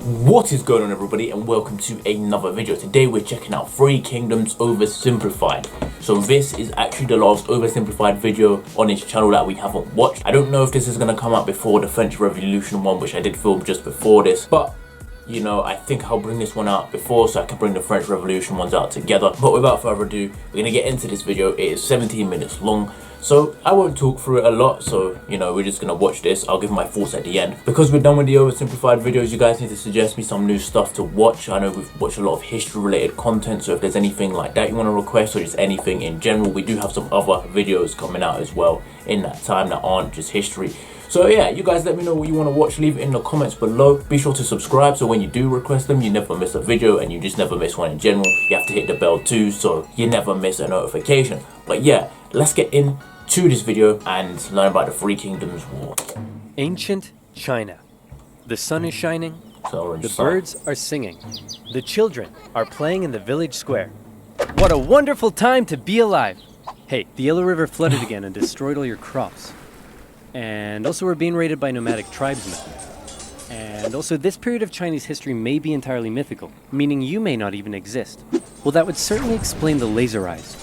What is going on, everybody, and welcome to another video. Today we're checking out Three Kingdoms Oversimplified. So this is actually the last Oversimplified video on his channel that we haven't watched. I don't know if this is going to come out before the French Revolution one, which I did film just before this, but you know, I think I'll bring this one out before so I can bring the French Revolution ones out together. But without further ado, we're going to get into this video. It is 17 minutes long, so I won't talk through it a lot. So, you know, we're just going to watch this. I'll give my thoughts at the end. Because we're done with the Oversimplified videos, you guys need to suggest me some new stuff to watch. I know we've watched a lot of history related content, so if there's anything like that you want to request or just anything in general, we do have some other videos coming out as well in that time that aren't just history. So yeah, you guys let me know what you want to watch. Leave it in the comments below. Be sure to subscribe so when you do request them, you never miss a video and you just never miss one in general. You have to hit the bell too so you never miss a notification. But yeah, let's get into this video and learn about the Three Kingdoms War. Ancient China. The sun is shining. The sun. Birds are singing. The children are playing in the village square. What a wonderful time to be alive. Hey, the Yellow River flooded again and destroyed all your crops. And also we're being raided by nomadic tribesmen. And also this period of Chinese history may be entirely mythical, meaning you may not even exist. Well, that would certainly explain the laser eyes.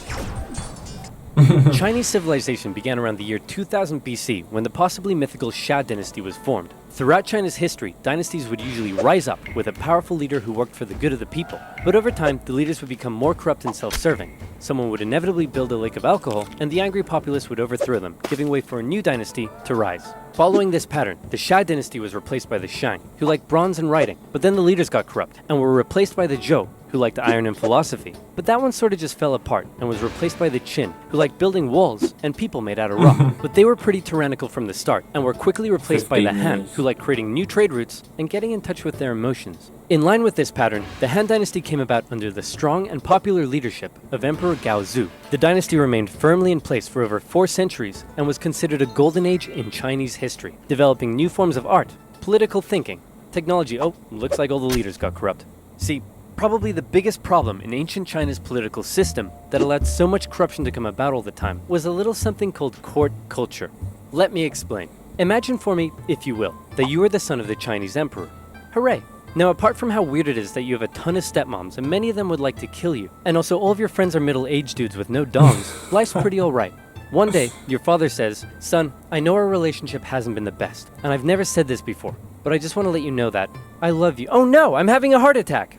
Chinese civilization began around the year 2000 BC when the possibly mythical Zhou dynasty was formed. Throughout China's history, dynasties would usually rise up with a powerful leader who worked for the good of the people. But over time, the leaders would become more corrupt and self-serving. Someone would inevitably build a lake of alcohol, and the angry populace would overthrow them, giving way for a new dynasty to rise. Following this pattern, the Zhou dynasty was replaced by the Shang, who liked bronze and writing, but then the leaders got corrupt, and were replaced by the Zhou, who liked iron and philosophy. But that one sort of just fell apart, and was replaced by the Qin, who liked building walls and people made out of rock. But they were pretty tyrannical from the start, and were quickly replaced by the Han, who liked creating new trade routes and getting in touch with their emotions. In line with this pattern, the Han dynasty came about under the strong and popular leadership of Emperor Karoud. The dynasty remained firmly in place for over 4 centuries and was considered a golden age in Chinese history, developing new forms of art, political thinking, technology. Oh, looks like all the leaders got corrupt. See, probably the biggest problem in ancient China's political system that allowed so much corruption to come about all the time was a little something called court culture. Let me explain. Imagine for me, if you will, that you are the son of the Chinese emperor. Hooray! Now, apart from how weird it is that you have a ton of stepmoms and many of them would like to kill you, and also all of your friends are middle-aged dudes with no dongs, life's pretty alright. One day, your father says, "Son, I know our relationship hasn't been the best, and I've never said this before, but I just want to let you know that I love you." Oh no, I'm having a heart attack!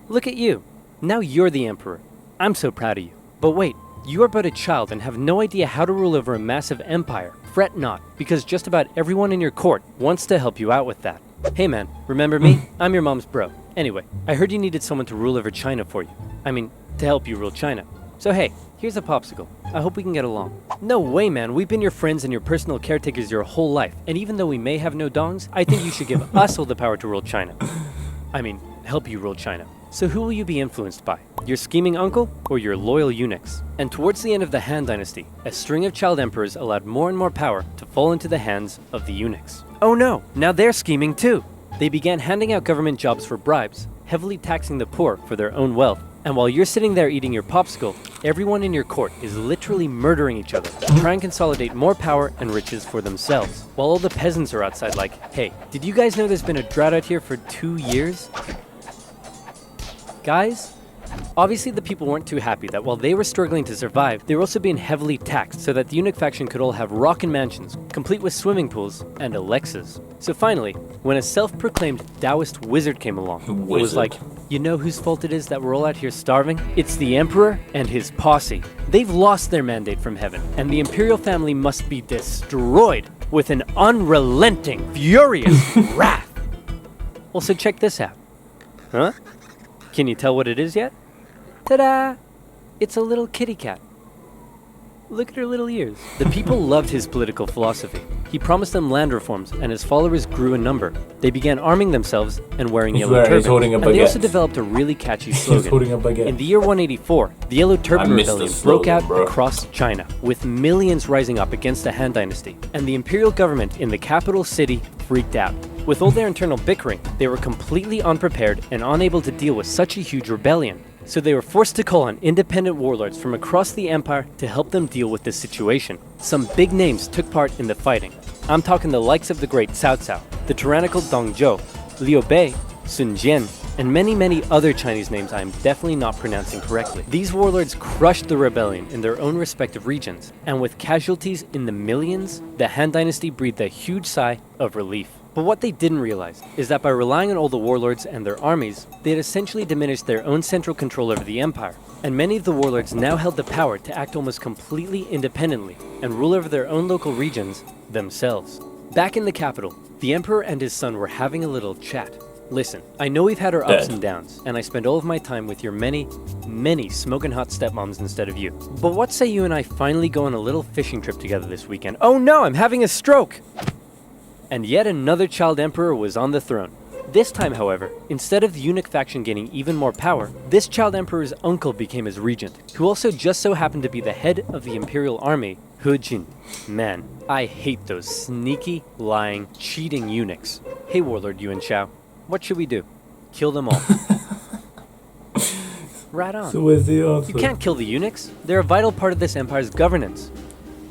Look at you. Now you're the emperor. I'm so proud of you. But wait, you are but a child and have no idea how to rule over a massive empire. Fret not, because just about everyone in your court wants to help you out with that. Hey man, remember me? I'm your mom's bro. Anyway, I heard you needed someone to rule over China for you. I mean, to help you rule China. So hey, here's a popsicle. I hope we can get along. No way, man. We've been your friends and your personal caretakers your whole life. And even though we may have no dongs, I think you should give us all the power to rule China. I mean, help you rule China. So who will you be influenced by? Your scheming uncle or your loyal eunuchs? And towards the end of the Han dynasty, a string of child emperors allowed more and more power to fall into the hands of the eunuchs. Oh no, now they're scheming too. They began handing out government jobs for bribes, heavily taxing the poor for their own wealth. And while you're sitting there eating your popsicle, everyone in your court is literally murdering each other to try and consolidate more power and riches for themselves. While all the peasants are outside like, hey, did you guys know there's been a drought out here for 2 years? Guys? Obviously the people weren't too happy that while they were struggling to survive, they were also being heavily taxed so that the eunuch faction could all have rockin' mansions, complete with swimming pools and Alexas. So finally, when a self-proclaimed Taoist wizard came along, it was like, you know whose fault it is that we're all out here starving? It's the emperor and his posse. They've lost their mandate from heaven, and the imperial family must be destroyed with an unrelenting, furious wrath. Also check this out. Huh? Can you tell what it is yet? Ta-da! It's a little kitty cat. Look at her little ears. The people loved his political philosophy. He promised them land reforms, and his followers grew in number. They began arming themselves and wearing yellow turbans. And they also developed a really catchy slogan. In the year 184, the Yellow Turban Rebellion broke out across China, with millions rising up against the Han dynasty. And the imperial government in the capital city freaked out. With all their internal bickering, they were completely unprepared and unable to deal with such a huge rebellion. So they were forced to call on independent warlords from across the empire to help them deal with this situation. Some big names took part in the fighting. I'm talking the likes of the great Cao Cao, the tyrannical Dong Zhou, Liu Bei, Sun Jian, and many other Chinese names I am definitely not pronouncing correctly. These warlords crushed the rebellion in their own respective regions, and with casualties in the millions, the Han Dynasty breathed a huge sigh of relief. But what they didn't realize is that by relying on all the warlords and their armies, they had essentially diminished their own central control over the empire, and many of the warlords now held the power to act almost completely independently and rule over their own local regions themselves. Back in the capital, the emperor and his son were having a little chat. Listen, I know we've had our ups and downs, and I spend all of my time with your many smoking hot stepmoms instead of you. But what say you and I finally go on a little fishing trip together this weekend? Oh no, I'm having a stroke! And yet another child emperor was on the throne. This time, however, instead of the eunuch faction gaining even more power, this child emperor's uncle became his regent, who also just so happened to be the head of the imperial army, He Jin. Man, I hate those sneaky, lying, cheating eunuchs. Hey warlord Yuan Shao, what should we do? Kill them all. Right on. So where's the answer? You can't kill the eunuchs. They're a vital part of this empire's governance.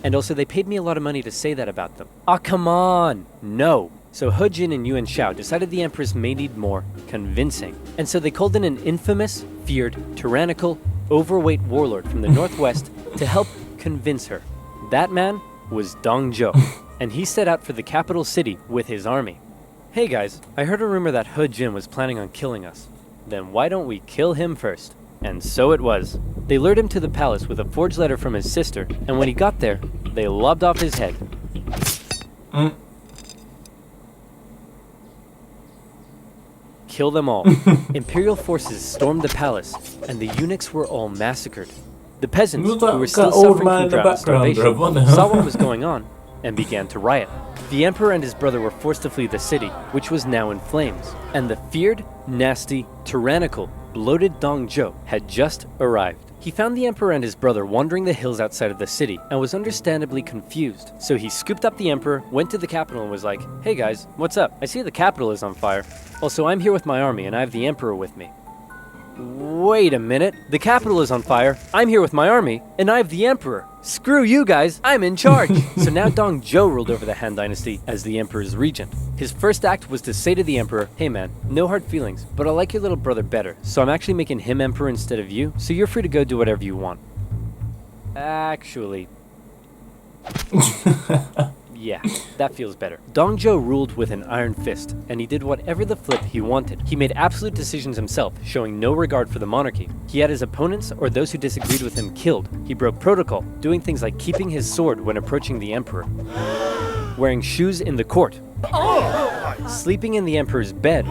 And also they paid me a lot of money to say that about them. Ah, come on! No! So He Jin and Yuan Shao decided the empress may need more convincing. And so they called in an infamous, feared, tyrannical, overweight warlord from the northwest to help convince her. That man was Dong Zhou, and he set out for the capital city with his army. Hey guys, I heard a rumor that He Jin was planning on killing us. Then why don't we kill him first? And so it was. They lured him to the palace with a forged letter from his sister, and when he got there, they lobbed off his head. Kill them all. Imperial forces stormed the palace, and the eunuchs were all massacred. The peasants, who were still suffering from drought and starvation, saw what was going on and began to riot. The emperor and his brother were forced to flee the city, which was now in flames, and the feared, nasty, tyrannical, bloated Dong Zhou had just arrived. He found the emperor and his brother wandering the hills outside of the city and was understandably confused. So he scooped up the emperor, went to the capital and was like, "Hey guys, what's up? I see the capital is on fire. Also, I'm here with my army and I have the emperor with me." Wait a minute, the capital is on fire, I'm here with my army, and I have the emperor. Screw you guys, I'm in charge. So now Dong Zhou ruled over the Han Dynasty as the emperor's regent. His first act was to say to the emperor, "Hey man, no hard feelings, but I like your little brother better, so I'm actually making him emperor instead of you, so you're free to go do whatever you want." Actually... yeah, that feels better. Dong Zhou ruled with an iron fist, and he did whatever the flip he wanted. He made absolute decisions himself, showing no regard for the monarchy. He had his opponents or those who disagreed with him killed. He broke protocol, doing things like keeping his sword when approaching the emperor, wearing shoes in the court, sleeping in the emperor's bed,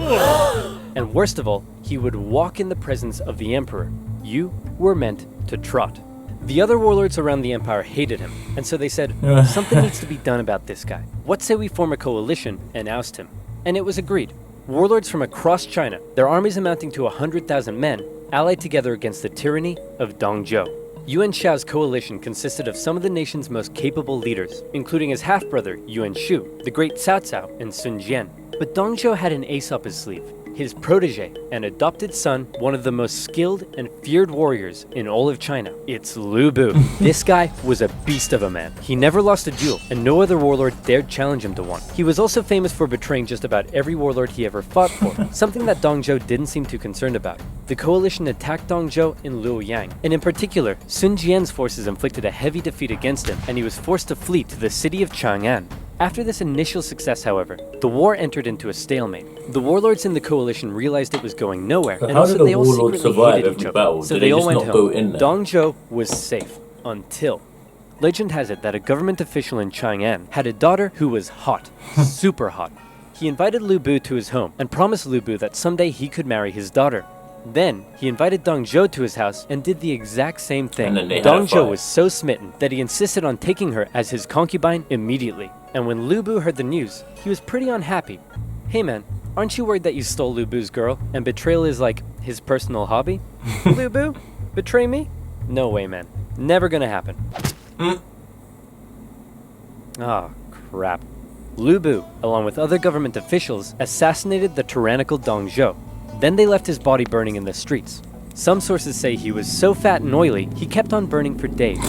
and worst of all, he would walk in the presence of the emperor. You were meant to trot. The other warlords around the empire hated him, and so they said, "Something needs to be done about this guy. What say we form a coalition and oust him?" And it was agreed. Warlords from across China, their armies amounting to 100,000 men, allied together against the tyranny of Dong Zhou. Yuan Shao's coalition consisted of some of the nation's most capable leaders, including his half-brother Yuan Shu, the great Cao Cao, and Sun Jian. But Dong Zhou had an ace up his sleeve. His protege and adopted son, one of the most skilled and feared warriors in all of China. It's Lu Bu. This guy was a beast of a man. He never lost a duel, and no other warlord dared challenge him to one. He was also famous for betraying just about every warlord he ever fought for, something that Dong Zhou didn't seem too concerned about. The coalition attacked Dong Zhou in Luoyang, and in particular, Sun Jian's forces inflicted a heavy defeat against him, and he was forced to flee to the city of Chang'an. After this initial success, however, the war entered into a stalemate. The warlords in the coalition realized it was going nowhere, and also they all secretly hated each other. So they all went home. Dong Zhou was safe, until... Legend has it that a government official in Chang'an had a daughter who was hot, super hot. He invited Lu Bu to his home and promised Lu Bu that someday he could marry his daughter. Then, he invited Dong Zhou to his house and did the exact same thing. Dong Zhou was so smitten that he insisted on taking her as his concubine immediately. And when Lu Bu heard the news, he was pretty unhappy. Hey man, aren't you worried that you stole Lu Bu's girl and betrayal is like his personal hobby? Lu Bu? Betray me? No way, man. Never gonna happen. Ah, crap. Lu Bu, along with other government officials, assassinated the tyrannical Dong Zhou. Then they left his body burning in the streets. Some sources say he was so fat and oily, he kept on burning for days.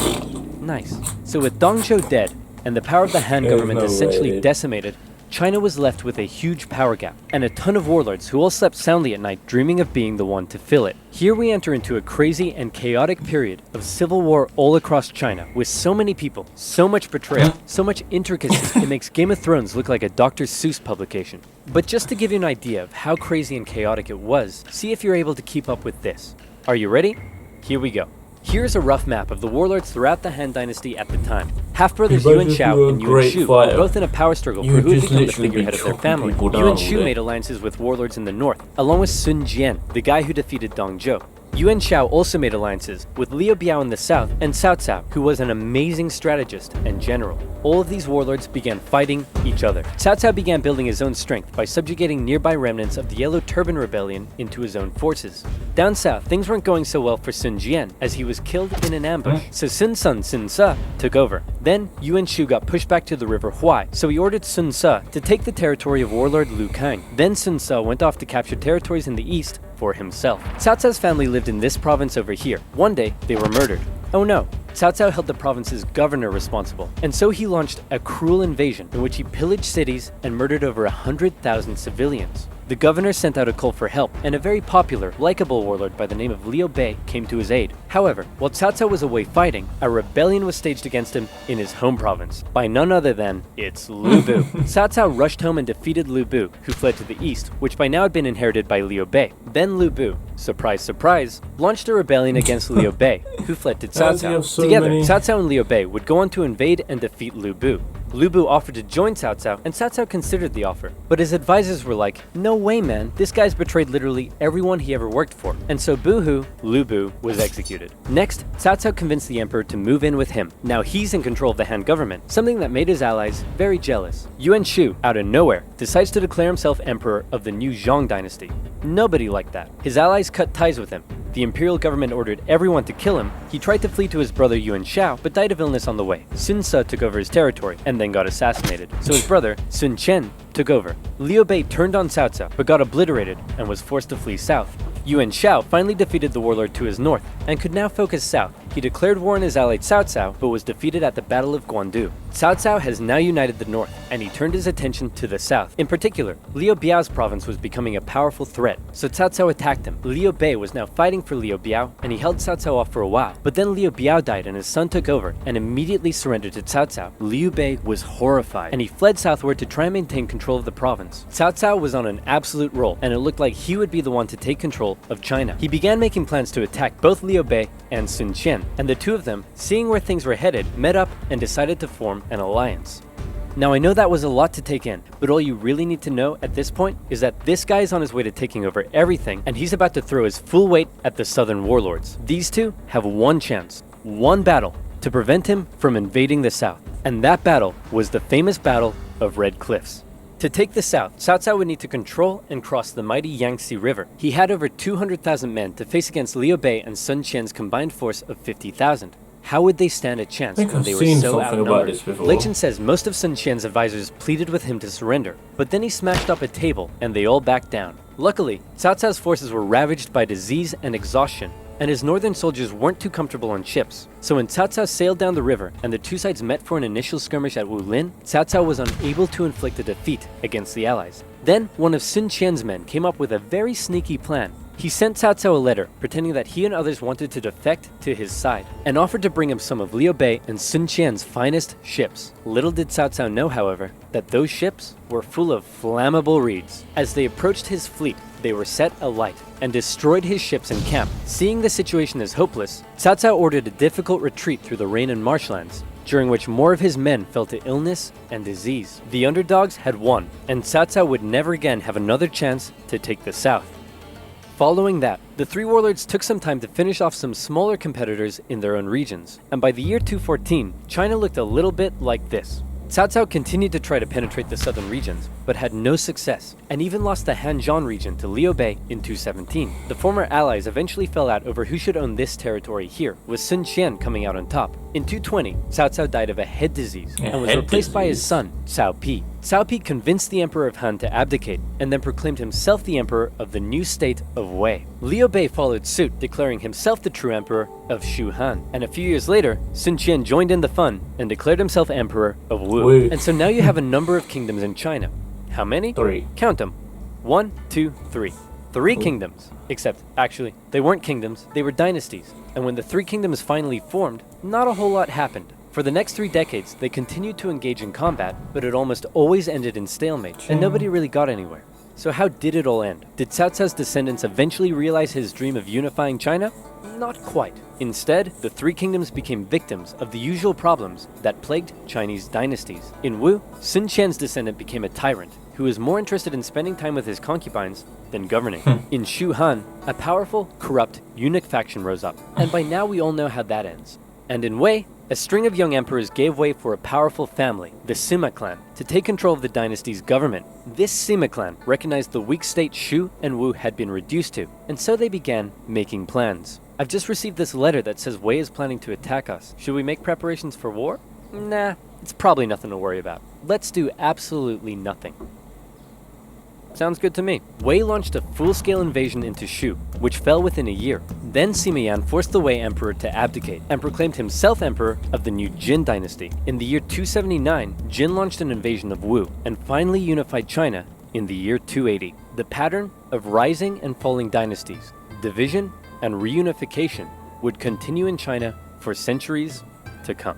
Nice. So with Dong Zhou dead, and the power of the Han government essentially decimated, China was left with a huge power gap, and a ton of warlords who all slept soundly at night dreaming of being the one to fill it. Here we enter into a crazy and chaotic period of civil war all across China, with so many people, so much betrayal, so much intricacy, it makes Game of Thrones look like a Dr. Seuss publication. But just to give you an idea of how crazy and chaotic it was, see if you're able to keep up with this. Are you ready? Here we go. Here's a rough map of the warlords throughout the Han Dynasty at the time. Half-brothers Yuan Shao and Yuan Shu were both in a power struggle for who would become the figurehead of their family. Yuan Shu made alliances with warlords in the north, along with Sun Jian, the guy who defeated Dong Zhou. Yuan Shao also made alliances with Liu Biao in the south and Cao Cao, who was an amazing strategist and general. All of these warlords began fighting each other. Cao Cao began building his own strength by subjugating nearby remnants of the Yellow Turban Rebellion into his own forces. Down south, things weren't going so well for Sun Jian, as he was killed in an ambush, so Sun Ce took over. Then, Yuan Shu got pushed back to the river Huai, so he ordered Sun Ce to take the territory of warlord Lu Kang. Then Sun Ce went off to capture territories in the east for himself. Cao Cao's family lived in this province over here. One day, they were murdered. Oh no, Cao Cao held the province's governor responsible, and so he launched a cruel invasion in which he pillaged cities and murdered over 100,000 civilians. The governor sent out a call for help, and a very popular, likable warlord by the name of Liu Bei came to his aid. However, while Cao Cao was away fighting, a rebellion was staged against him in his home province, by none other than, it's Lu Bu. Cao Cao rushed home and defeated Lu Bu, who fled to the east, which by now had been inherited by Liu Bei. Then Lu Bu, surprise surprise, launched a rebellion against Liu Bei, who fled to Cao Cao. Together, Cao Cao and Liu Bei would go on to invade and defeat Lu Bu. Lu Bu offered to join Cao Cao, and Cao Cao considered the offer. But his advisors were like, no way man, this guy's betrayed literally everyone he ever worked for. And so boo-hoo, Lu Bu was executed. Next, Cao Cao convinced the emperor to move in with him. Now he's in control of the Han government, something that made his allies very jealous. Yuan Shu, out of nowhere, decides to declare himself emperor of the new Zhong dynasty. Nobody liked that. His allies cut ties with him. The imperial government ordered everyone to kill him. He tried to flee to his brother Yuan Shao, but died of illness on the way. Sun Ce took over his territory, and then got assassinated. So his brother, Sun Chen, took over. Liu Bei turned on Cao Cao, but got obliterated and was forced to flee south. Yuan Shao finally defeated the warlord to his north, and could now focus south. He declared war on his ally Cao Cao, but was defeated at the Battle of Guandu. Cao Cao has now united the north, and he turned his attention to the south. In particular, Liu Biao's province was becoming a powerful threat, so Cao Cao attacked him. Liu Bei was now fighting for Liu Biao, and he held Cao Cao off for a while. But then Liu Biao died and his son took over, and immediately surrendered to Cao Cao. Liu Bei was horrified, and he fled southward to try and maintain control of the province. Cao Cao was on an absolute roll, and it looked like he would be the one to take control of China. He began making plans to attack both Liu Bei and Sun Qian, and the two of them, seeing where things were headed, met up and decided to form an alliance. Now I know that was a lot to take in, but all you really need to know at this point is that this guy is on his way to taking over everything, and he's about to throw his full weight at the southern warlords. These two have one chance, one battle, to prevent him from invading the south, and that battle was the famous Battle of Red Cliffs. To take the south, Cao Cao would need to control and cross the mighty Yangtze River. He had over 200,000 men to face against Liu Bei and Sun Qian's combined force of 50,000. How would they stand a chance when they were so outnumbered? Legend says most of Sun Qian's advisors pleaded with him to surrender, but then he smashed up a table and they all backed down. Luckily, Cao Cao's forces were ravaged by disease and exhaustion, and his northern soldiers weren't too comfortable on ships. So when Cao Cao sailed down the river and the two sides met for an initial skirmish at Wulin, Cao Cao was unable to inflict a defeat against the allies. Then, one of Sun Qian's men came up with a very sneaky plan. He sent Cao Cao a letter, pretending that he and others wanted to defect to his side, and offered to bring him some of Liu Bei and Sun Qian's finest ships. Little did Cao Cao know, however, that those ships were full of flammable reeds. As they approached his fleet, they were set alight and destroyed his ships and camp. Seeing the situation as hopeless, Cao Cao ordered a difficult retreat through the rain and marshlands, during which more of his men fell to illness and disease. The underdogs had won, and Cao Cao would never again have another chance to take the south. Following that, the three warlords took some time to finish off some smaller competitors in their own regions, and by the year 214, China looked a little bit like this. Cao Cao continued to try to penetrate the southern regions, but had no success, and even lost the Hanzhong region to Liu Bei in 217. The former allies eventually fell out over who should own this territory here, with Sun Qian coming out on top. In 220, Cao Cao died of a head disease, and was replaced by his son, Cao Pi. Cao Pi convinced the Emperor of Han to abdicate, and then proclaimed himself the Emperor of the new state of Wei. Liu Bei followed suit, declaring himself the true Emperor of Shu Han. And a few years later, Sun Qian joined in the fun, and declared himself Emperor of Wu. And so now you have a number of kingdoms in China. How many? 3. Count them. 1, 2, 3. 3 kingdoms. Except, actually, they weren't kingdoms, they were dynasties. And when the 3 kingdoms finally formed, not a whole lot happened. For the next 3 decades, they continued to engage in combat, but it almost always ended in stalemate, and nobody really got anywhere. So how did it all end? Did Cao Cao's descendants eventually realize his dream of unifying China? Not quite. Instead, the 3 kingdoms became victims of the usual problems that plagued Chinese dynasties. In Wu, Sun Qian's descendant became a tyrant, who was more interested in spending time with his concubines than governing. In Shu Han, a powerful, corrupt, eunuch faction rose up, and by now we all know how that ends. And in Wei, a string of young emperors gave way for a powerful family, the Sima clan, to take control of the dynasty's government. This Sima clan recognized the weak state Shu and Wu had been reduced to, and so they began making plans. I've just received this letter that says Wei is planning to attack us. Should we make preparations for war? Nah, it's probably nothing to worry about. Let's do absolutely nothing. Sounds good to me. Wei launched a full-scale invasion into Shu, which fell within a year. Then Sima Yan forced the Wei emperor to abdicate and proclaimed himself emperor of the new Jin dynasty. In the year 279, Jin launched an invasion of Wu and finally unified China in the year 280. The pattern of rising and falling dynasties, division and reunification would continue in China for centuries to come.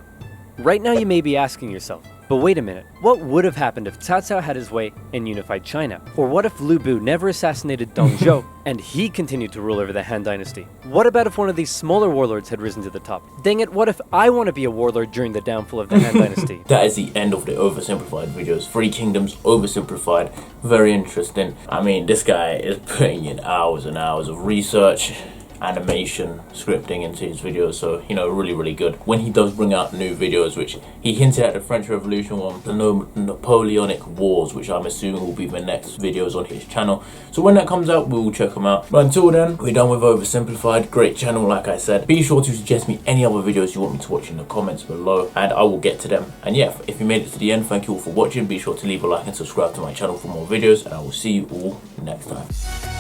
Right now you may be asking yourself, but wait a minute, what would have happened if Cao Cao had his way and unified China? Or what if Lu Bu never assassinated Dong Zhou and he continued to rule over the Han dynasty? What about if one of these smaller warlords had risen to the top? Dang it, what if I want to be a warlord during the downfall of the Han dynasty? That is the end of the Oversimplified videos. 3 kingdoms, Oversimplified. Very interesting. I mean, this guy is putting in hours and hours of research, animation, scripting into his videos, so you know, really good. When he does bring out new videos, which he hinted at the French Revolution one, the Napoleonic Wars, which I'm assuming will be the next videos on his channel, so when that comes out we will check them out. But until then, we're done with Oversimplified. Great channel, like I said. Be sure to suggest me any other videos you want me to watch in the comments below and I will get to them. And yeah, if you made it to the end, thank you all for watching. Be sure to leave a like and subscribe to my channel for more videos, and I will see you all next time.